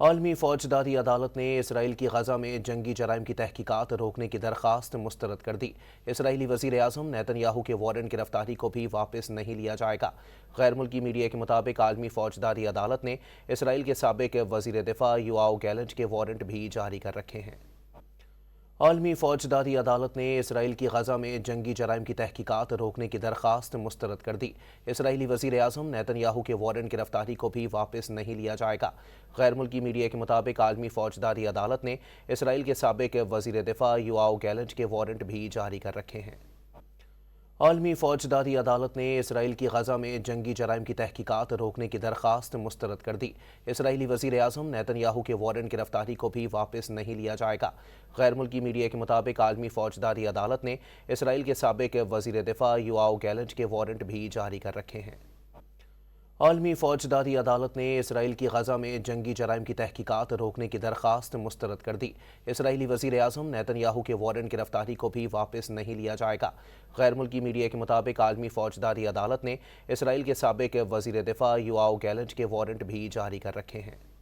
عالمی فوجداری عدالت نے اسرائیل کی غزہ میں جنگی جرائم کی تحقیقات روکنے کی درخواست مسترد کر دی۔ اسرائیلی وزیر اعظم نیتن یاہو کے وارنٹ گرفتاری کو بھی واپس نہیں لیا جائے گا۔ غیر ملکی میڈیا کے مطابق عالمی فوجداری عدالت نے اسرائیل کے سابق وزیر دفاع یوآو گیلنٹ کے وارنٹ بھی جاری کر رکھے ہیں۔ عالمی فوجداری عدالت نے اسرائیل کی غزہ میں جنگی جرائم کی تحقیقات روکنے کی درخواست مسترد کر دی۔ اسرائیلی وزیر اعظم نیتن یاہو کے وارنٹ گرفتاری کو بھی واپس نہیں لیا جائے گا۔ غیر ملکی میڈیا کے مطابق عالمی فوجداری عدالت نے اسرائیل کے سابق وزیر دفاع یوآو گیلنٹ کے وارنٹ بھی جاری کر رکھے ہیں۔ عالمی فوجداری عدالت نے اسرائیل کی غزہ میں جنگی جرائم کی تحقیقات روکنے کی درخواست مسترد کر دی۔ اسرائیلی وزیر اعظم نیتن یاہو کے وارنٹ گرفتاری کو بھی واپس نہیں لیا جائے گا۔ غیر ملکی میڈیا کے مطابق عالمی فوجداری عدالت نے اسرائیل کے سابق وزیر دفاع یوآو گیلنٹ کے وارنٹ بھی جاری کر رکھے ہیں۔ عالمی فوجداری عدالت نے اسرائیل کی غزہ میں جنگی جرائم کی تحقیقات روکنے کی درخواست مسترد کر دی۔ اسرائیلی وزیر اعظم نیتن یاہو کے وارنٹ گرفتاری کو بھی واپس نہیں لیا جائے گا۔ غیر ملکی میڈیا کے مطابق عالمی فوجداری عدالت نے اسرائیل کے سابق وزیر دفاع یوآو گیلنٹ کے وارنٹ بھی جاری کر رکھے ہیں۔